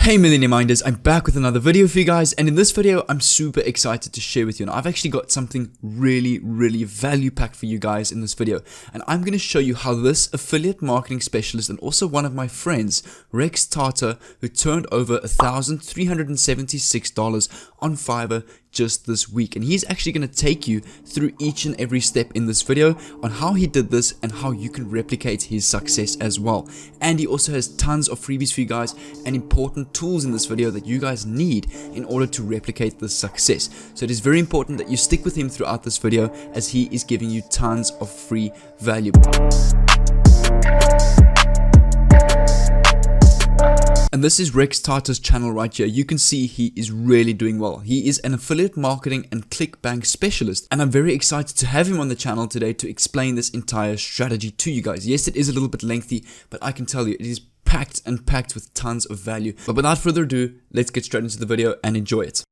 Hey Millionaire Minders, I'm back with another video for you guys, and in this video I'm super excited to share with you. And I've actually got something really value packed for you guys in this video, and I'm going to show you how this affiliate marketing specialist and also one of my friends, Rex Tarter, who turned over $1,376 on Fiverr just this week, and he's actually going to take you through each and every step in this video on how he did this and how you can replicate his success as well. And he also has tons of freebies for you guys and important tools in this video that you guys need in order to replicate this success. So it is very important that you stick with him throughout this video as he is giving you tons of free value. And this is Rex Tarter's channel right here. You can see he is really doing well. He is an affiliate marketing and ClickBank specialist, and I'm very excited to have him on the channel today to explain this entire strategy to you guys. Yes, it is a little bit lengthy, but I can tell you it is packed with tons of value. But without further ado, let's get straight into the video and enjoy it.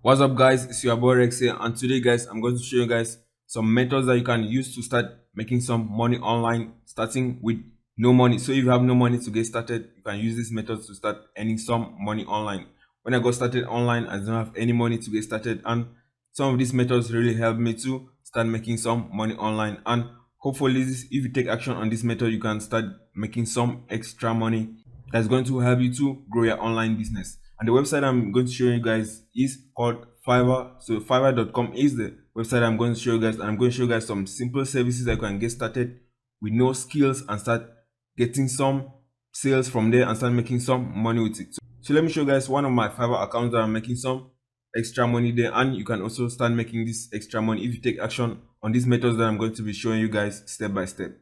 What's up guys, it's your boy Rex here, and today guys I'm going to show you guys some methods that you can use to start making some money online, starting with no money. So if you have no money to get started, you can use these methods to start earning some money online. When I got started online, I didn't have any money to get started, and some of these methods really helped me to start making some money online. And hopefully if you take action on this method, you can start making some extra money that's going to help you to grow your online business. And the website I'm going to show you guys is called Fiverr. So Fiverr.com is the website I'm going to show you guys, and I'm going to show you guys some simple services that you can get started with no skills and start getting some sales from there and start making some money with it. So let me show you guys one of my Fiverr accounts that I'm making some extra money there, and you can also start making this extra money if you take action on these methods that I'm going to be showing you guys step by step.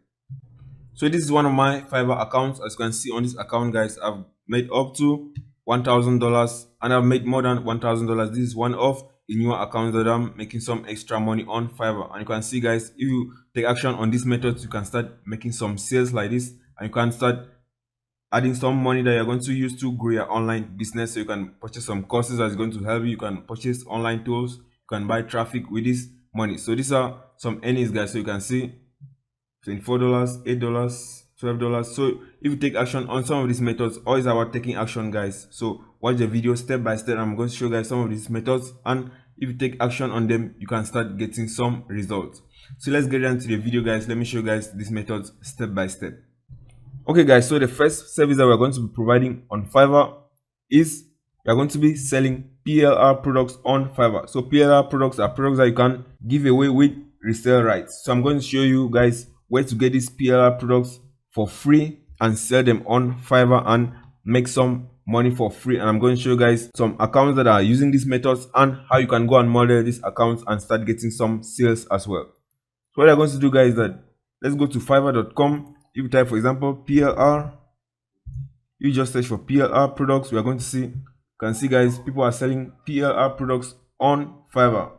So this is one of my Fiverr accounts. As you can see on this account guys, I've made up to $1,000, and I've made more than $1,000. This is one of the newer accounts that I'm making some extra money on Fiverr. And you can see guys, if you take action on these methods, you can start making some sales like this, and you can start adding some money that you're going to use to grow your online business. So you can purchase some courses that's going to help you. You can purchase online tools, you can buy traffic with this money. So these are some earnings guys. So you can see $24, $8, $12. So if you take action on some of these methods, all is about taking action guys. So watch the video step by step. I'm going to show you guys some of these methods, and if you take action on them, you can start getting some results. So let's get into the video guys. Let me show you guys these methods step by step. Okay guys, so the first service that we're going to be providing on Fiverr is we are going to be selling PLR products on Fiverr. So PLR products are products that you can give away with resale rights. So I'm going to show you guys where to get these PLR products for free and sell them on Fiverr and make some money for free. And I'm going to show you guys some accounts that are using these methods and how you can go and model these accounts and start getting some sales as well. So what I'm going to do guys is that let's go to Fiverr.com. If you type for example PLR, you just search for PLR products, we are going to see, you can see guys, people are selling PLR products on Fiverr.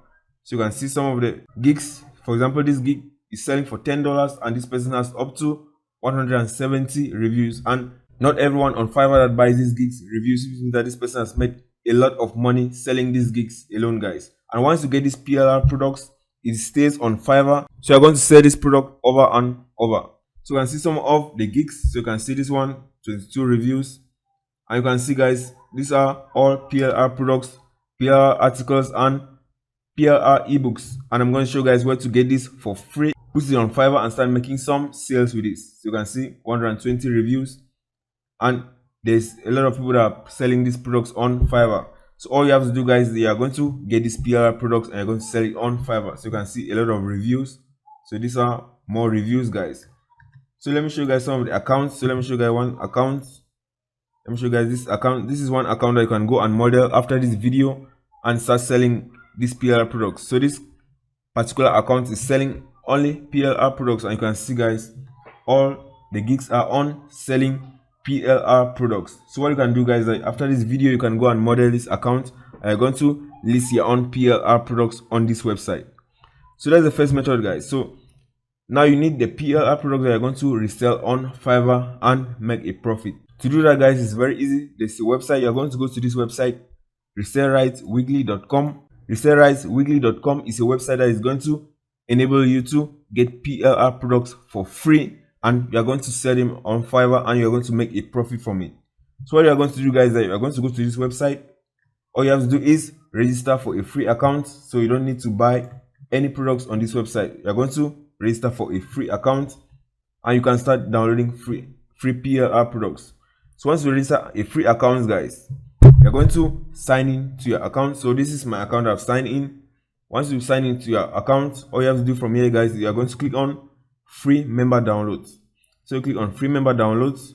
So you can see some of the gigs. For example, this gig is selling for $10, and this person has up to 170 reviews. And not everyone on Fiverr that buys these gigs reviews, means that this person has made a lot of money selling these gigs alone guys. And once you get these PLR products, it stays on Fiverr. So you're going to sell this product over and over. So you can see some of the gigs. So you can see this one, 22 reviews. And you can see guys, these are all PLR products, PLR articles, and PLR ebooks. And I'm going to show you guys where to get this for free. Put it on Fiverr and start making some sales with this. So you can see 120 reviews. And there's a lot of people that are selling these products on Fiverr. So all you have to do guys, you are going to get these PLR products and you're going to sell it on Fiverr. So you can see a lot of reviews. So these are more reviews guys. So let me show you guys some of the accounts. So let me show you guys one account. Let me show you guys this account. This is one account that you can go and model after this video and start selling these PLR products. So this particular account is selling only PLR products, and you can see guys, all the gigs are on selling PLR products. So what you can do guys, like after this video, you can go and model this account, and you're going to list your own PLR products on this website. So that's the first method guys. So now you need the PLR product that you're going to resell on Fiverr and make a profit. To do that guys, it's very easy. There's a website. You're going to go to this website, resellrightsweekly.com. Resellrightsweekly.com is a website that is going to enable you to get PLR products for free, and you're going to sell them on Fiverr and you're going to make a profit from it. So what you are going to do, guys, is that you are going to go to this website. All you have to do is register for a free account, so you don't need to buy any products on this website. You are going to register for a free account, and you can start downloading free PLR products. So once you register a free account, guys, you're going to sign in to your account. So this is my account. I've signed in. Once you sign into your account, all you have to do from here, guys, you are going to click on free member downloads. So you click on free member downloads.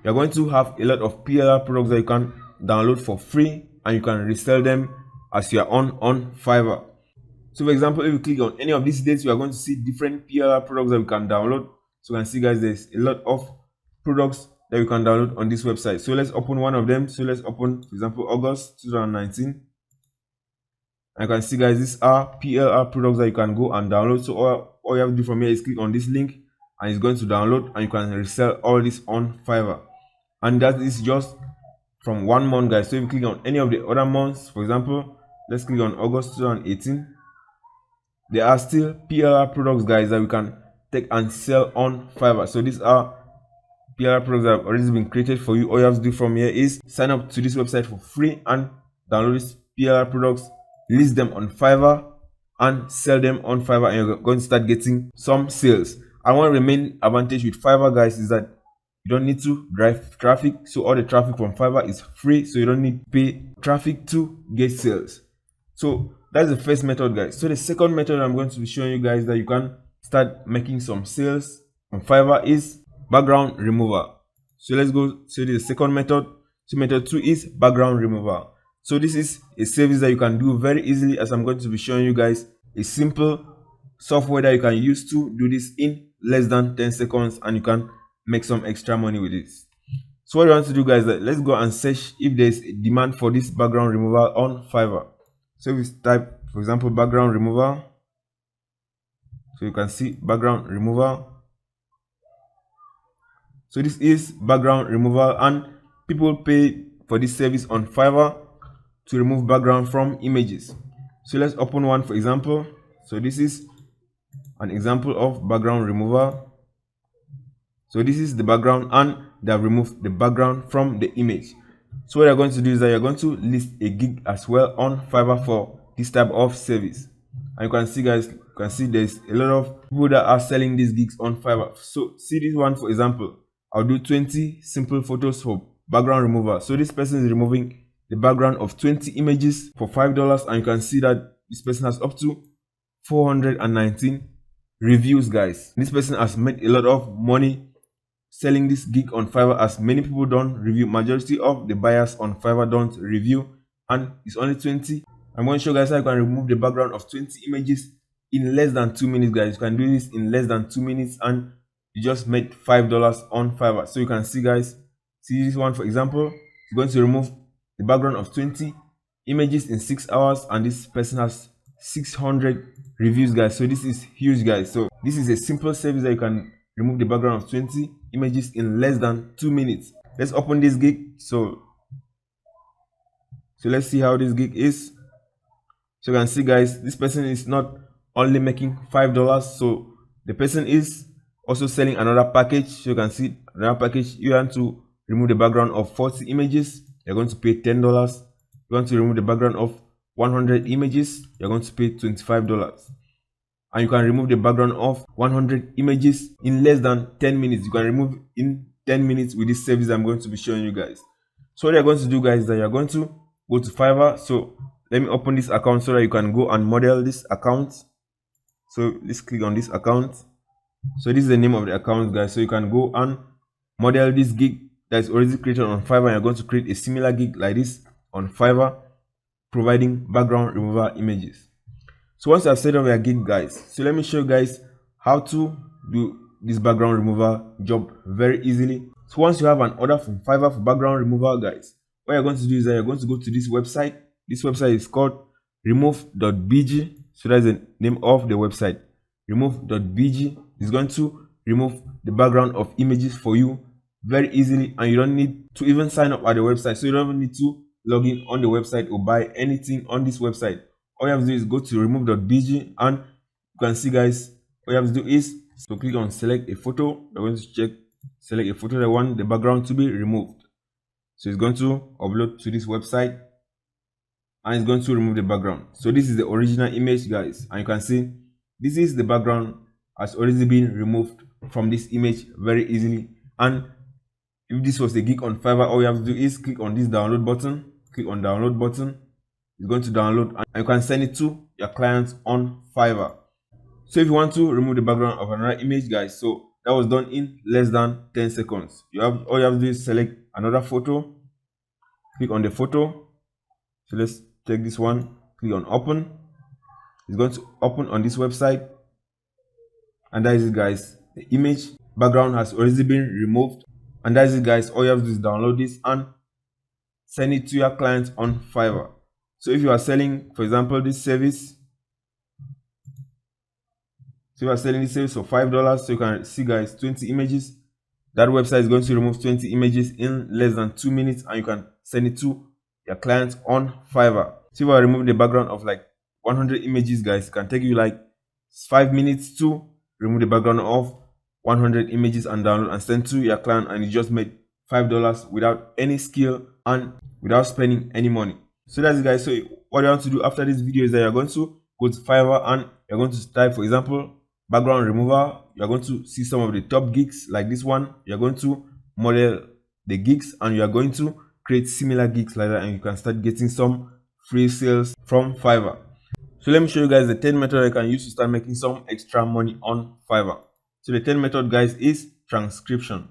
You're going to have a lot of PLR products that you can download for free, and you can resell them as you are on Fiverr. So for example, if you click on any of these dates, you are going to see different PLR products that you can download. So you can see, guys, there's a lot of products that you can download on this website. So let's open one of them. So let's open, for example, August 2019. And you can see, guys, these are PLR products that you can go and download. So all you have to do from here is click on this link, and it's going to download, and you can resell all this on Fiverr. And that is just from 1 month, guys. So if you click on any of the other months, for example, let's click on August 2018. There are still PLR products, guys, that we can take and sell on Fiverr. So these are PLR products that have already been created for you. All you have to do from here is sign up to this website for free and download these PLR products, list them on Fiverr, and sell them on Fiverr, and you're going to start getting some sales. And one remaining advantage with Fiverr, guys, is that you don't need to drive traffic. So all the traffic from Fiverr is free, so you don't need to pay traffic to get sales. So that's the first method, guys. So the second method I'm going to be showing you guys that you can start making some sales on Fiverr is background remover. So let's go to the second method. So method 2 is background remover. So this is a service that you can do very easily, as I'm going to be showing you guys a simple software that you can use to do this in less than 10 seconds, and you can make some extra money with this. So what you want to do, guys, that let's go and search if there's a demand for this background removal on Fiverr. So we type, for example, background remover. So you can see background remover. So this is background removal, and people pay for this service on Fiverr to remove background from images. So let's open one, for example. So this is an example of background remover. So this is the background, and they have removed the background from the image. So what you're going to do is that you're going to list a gig as well on Fiverr for this type of service. And you can see, guys, you can see there's a lot of people that are selling these gigs on Fiverr. So see this one, for example. I'll do 20 simple photos for background remover. So this person is removing the background of 20 images for $5, and you can see that this person has up to 419 reviews, guys. This person has made a lot of money selling this gig on Fiverr, as many people don't review. Majority of the buyers on Fiverr don't review, and it's only 20. I'm going to show you guys how you can remove the background of 20 images in less than 2 minutes, guys. You can do this in less than 2 minutes, and you just made $5 on Fiverr. So you can see, guys, see this one, for example. It's going to remove the background of 20 images in 6 hours, and this person has 600 reviews, guys. So this is huge, guys. So this is a simple service that you can remove the background of 20 images in less than 2 minutes. Let's open this gig. So let's see how this gig is. So you can see, guys, this person is not only making $5, so the person is also selling another package. So you can see another package. You want to remove the background of 40 images, you're going to pay $10. You want to remove the background of 100 images, you're going to pay $25. And you can remove the background of 100 images in less than 10 minutes. You can remove in 10 minutes with this service I'm going to be showing you guys. So what you're going to do, guys, is that you're going to go to Fiverr. So let me open this account so that you can go and model this account. So let's click on this account. So this is the name of the account, guys. So you can go and model this gig that is already created on Fiverr, and you're going to create a similar gig like this on Fiverr, providing background removal images. So once you have set up your gig, guys, so let me show you guys how to do this background removal job very easily. So once you have an order from Fiverr for background removal, guys, what you're going to do is that you're going to go to this website. This website is called remove.bg. So that's the name of the website. Remove.bg is going to remove the background of images for you very easily, and you don't need to even sign up at the website. So you don't even need to log in on the website or buy anything on this website. All you have to do is go to remove.bg, and you can see, guys, all you have to do is to click on select a photo. We're going to check select a photo that I want the background to be removed. So it's going to upload to this website and it's going to remove the background. So this is the original image, guys, and you can see this is the background has already been removed from this image very easily. And if this was a gig on Fiverr, all you have to do is click on this download button, click on download button. It's going to download and you can send it to your clients on Fiverr. So if you want to remove the background of another image, guys, so that was done in less than 10 seconds. All you have to do is select another photo, click on the photo. So let's take this one, click on open. It's going to open on this website, and that is it, guys. The image background has already been removed, and that is it, guys. All you have to do is download this and send it to your clients on Fiverr. So if you are selling, for example, this service, so you are selling this service for $5, so you can see, guys, 20 images. That website is going to remove 20 images in less than 2 minutes, and you can send it to your clients on Fiverr. So if I remove the background of like 100 images, guys, it can take you like 5 minutes to remove the background of 100 images and download and send to your client, and you just made $5 without any skill and without spending any money. So that's it, guys. So what you want to do after this video is that you're going to go to Fiverr and you're going to type, for example, background remover. You're going to see some of the top gigs like this one. You're going to model the gigs and you're going to create similar gigs like that, and you can start getting some free sales from Fiverr. So let me show you guys the 10 method I can use to start making some extra money on Fiverr. So the 10 method, guys, is transcription.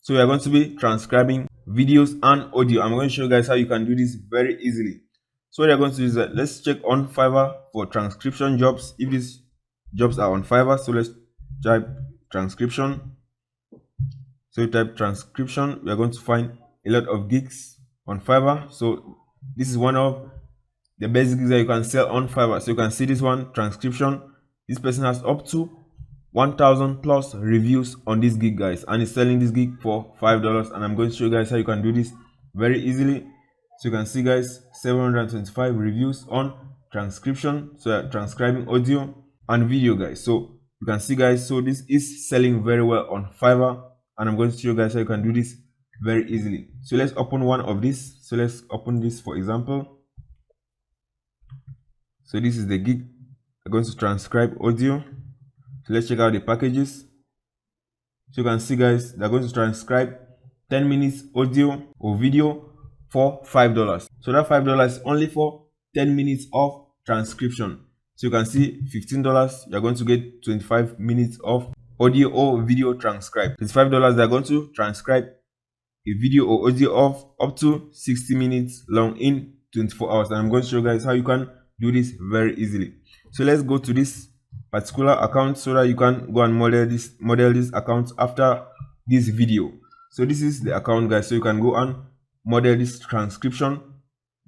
So we are going to be transcribing videos and audio. I'm going to show you guys how you can do this very easily. So what you're going to do is that let's check on Fiverr for transcription jobs, if these jobs are on Fiverr. So let's type transcription. So you type transcription, we are going to find a lot of gigs on Fiverr. So this is one of the basic gigs that you can sell on Fiverr. So you can see this one, transcription. This person has up to 1,000 plus reviews on this gig, guys, and is selling this gig for $5. And I'm going to show you guys how you can do this very easily. So you can see, guys, 725 reviews on transcription. So transcribing audio and video, guys. So you can see, guys, so this is selling very well on Fiverr, and I'm going to show you guys how you can do this very easily. So let's open one of these. So let's open this, for example. So this is the gig. I'm going to transcribe audio. So let's check out the packages. So you can see, guys, they're going to transcribe 10 minutes audio or video for $5. So that $5 is only for 10 minutes of transcription. So you can see $15, you're going to get 25 minutes of audio or video transcribed. $25, they're going to transcribe a video or audio of up to 60 minutes long in 24 hours. And I'm going to show you guys how you can do this very easily. So let's go to this particular account so that you can go and model this account after this video. So this is the account, guys. So you can go and model this transcription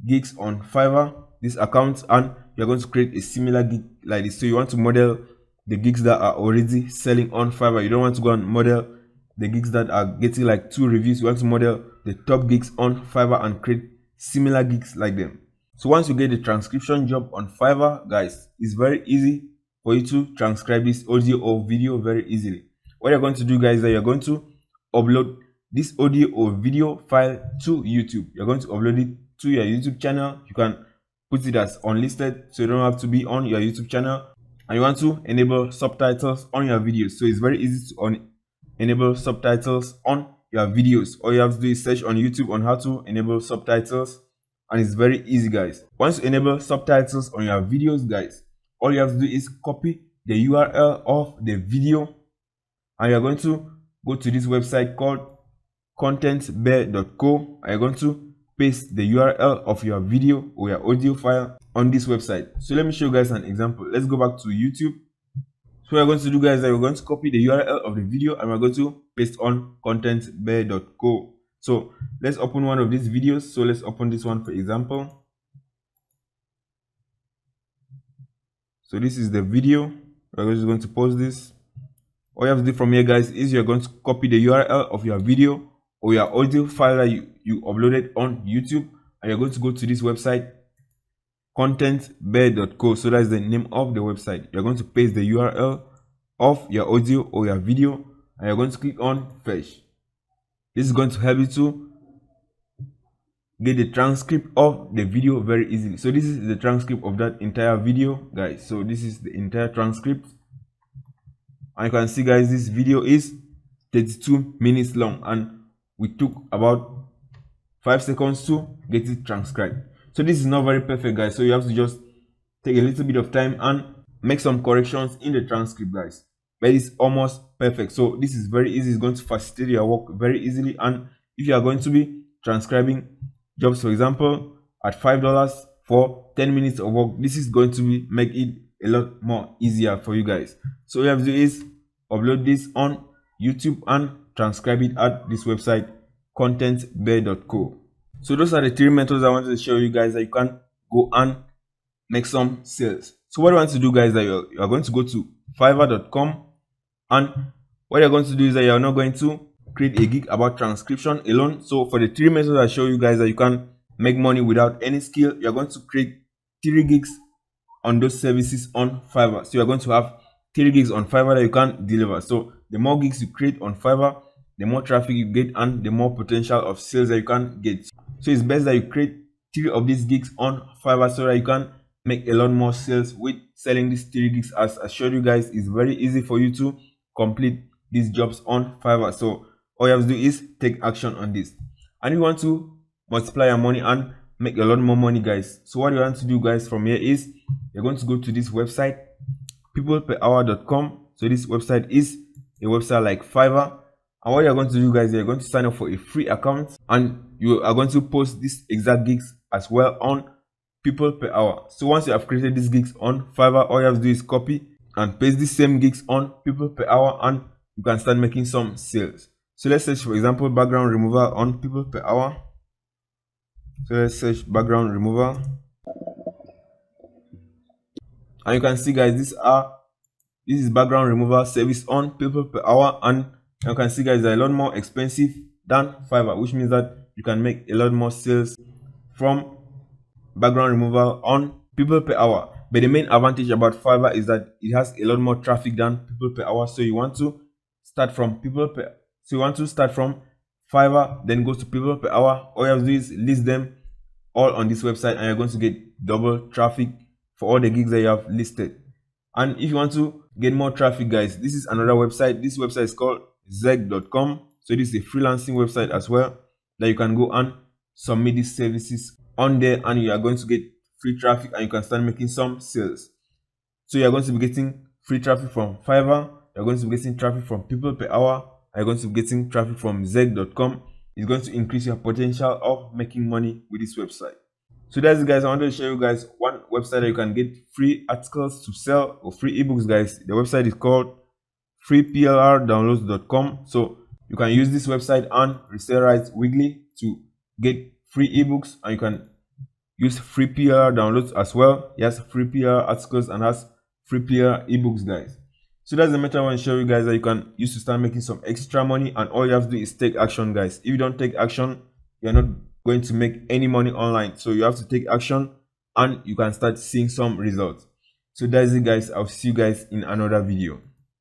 gigs on Fiverr, this account, and you're going to create a similar gig like this. So you want to model the gigs that are already selling on Fiverr. You don't want to go and model the gigs that are getting like 2 reviews. You want to model the top gigs on Fiverr and create similar gigs like them. So once you get the transcription job on Fiverr, guys, it's very easy for you to transcribe this audio or video very easily. What you're going to do, guys, is that you're going to upload this audio or video file to YouTube. You're going to upload it to your YouTube channel. You can put it as unlisted, so you don't have to be on your YouTube channel. And you want to enable subtitles on your videos. So it's very easy to enable subtitles on your videos. All you have to do is search on YouTube on how to enable subtitles, and it's very easy, guys. Once you enable subtitles on your videos, guys, all you have to do is copy the URL of the video, and you're going to go to this website called contentbear.co, and you're going to paste the URL of your video or your audio file on this website. So let me show you guys an example. Let's go back to YouTube. So what we're going to do, guys, is that we're going to copy the URL of the video and we're going to paste on contentbear.co. So let's open one of these videos. So let's open this one, for example. So this is the video. We're just going to post this. All you have to do from here, guys, is you're going to copy the URL of your video or your audio file that you uploaded on YouTube, and you're going to go to this website, contentbear.co. So that's the name of the website. You're going to paste the URL of your audio or your video, and you're going to click on fetch. This is going to help you to get the transcript of the video very easily. So this is the transcript of that entire video, guys. So this is the entire transcript, and you can see, guys, this video is 32 minutes long, and we took about 5 seconds to get it transcribed. So this is not very perfect, guys, so you have to just take a little bit of time and make some corrections in the transcript, guys, but it's almost perfect. So this is very easy. It's going to facilitate your work very easily. And if you are going to be transcribing jobs, for example, at $5 for 10 minutes of work, this is going to be make it a lot more easier for you guys. So all you have to do is upload this on YouTube and transcribe it at this website, contentbear.co. So those are the 3 methods I wanted to show you guys that you can go and make some sales. So what I want to do, guys, is that you are going to go to fiverr.com, and what you're going to do is that you're not going to create a gig about transcription alone. So for the 3 methods I show you guys that you can make money without any skill, you're going to create 3 gigs on those services on Fiverr. So you're going to have 3 gigs on Fiverr that you can deliver. So the more gigs you create on Fiverr, the more traffic you get and the more potential of sales that you can get. So it's best that you create 3 of these gigs on Fiverr so that you can make a lot more sales with selling these 3 gigs. As I showed you guys, it's very easy for you to complete these jobs on Fiverr. So all you have to do is take action on this. And you want to multiply your money and make a lot more money, guys. So what you want to do, guys, from here is you're going to go to this website, peopleperhour.com. So this website is a website like Fiverr. And what you're going to do, guys, you're going to sign up for a free account, and you are going to post these exact gigs as well on people per hour. So once you have created these gigs on Fiverr, all you have to do is copy and paste these same gigs on people per hour, and you can start making some sales. So let's search, for example, background remover on people per hour. So let's search background remover, and you can see, guys, this is background remover service on people per hour, and you can see, guys, they're a lot more expensive than Fiverr, which means that you can make a lot more sales from background removal on people per hour. But the main advantage about Fiverr is that it has a lot more traffic than people per hour. So you want to start from Fiverr, then go to people per hour. All you have to do is list them all on this website, and you're going to get double traffic for all the gigs that you have listed. And if you want to get more traffic, guys, this is another website. This website is called zeg.com. So this is a freelancing website as well that you can go and submit these services on there, and you are going to get free traffic and you can start making some sales. So you are going to be getting free traffic from Fiverr, you're going to be getting traffic from people per hour, and you're going to be getting traffic from zeg.com. It's going to increase your potential of making money with this website. So that's it, guys. I wanted to show you guys one website that you can get free articles to sell or free ebooks, guys. The website is called freeplrdownloads.com. So you can use this website and resell rights weekly to get free ebooks, and you can use free PR downloads as well. Yes, free PR articles and has free PR ebooks, guys. So that's the method I want to show you guys that you can use to start making some extra money, and all you have to do is take action, guys. If you don't take action, you're not going to make any money online. So you have to take action and you can start seeing some results. So that's it, guys. I'll see you guys in another video.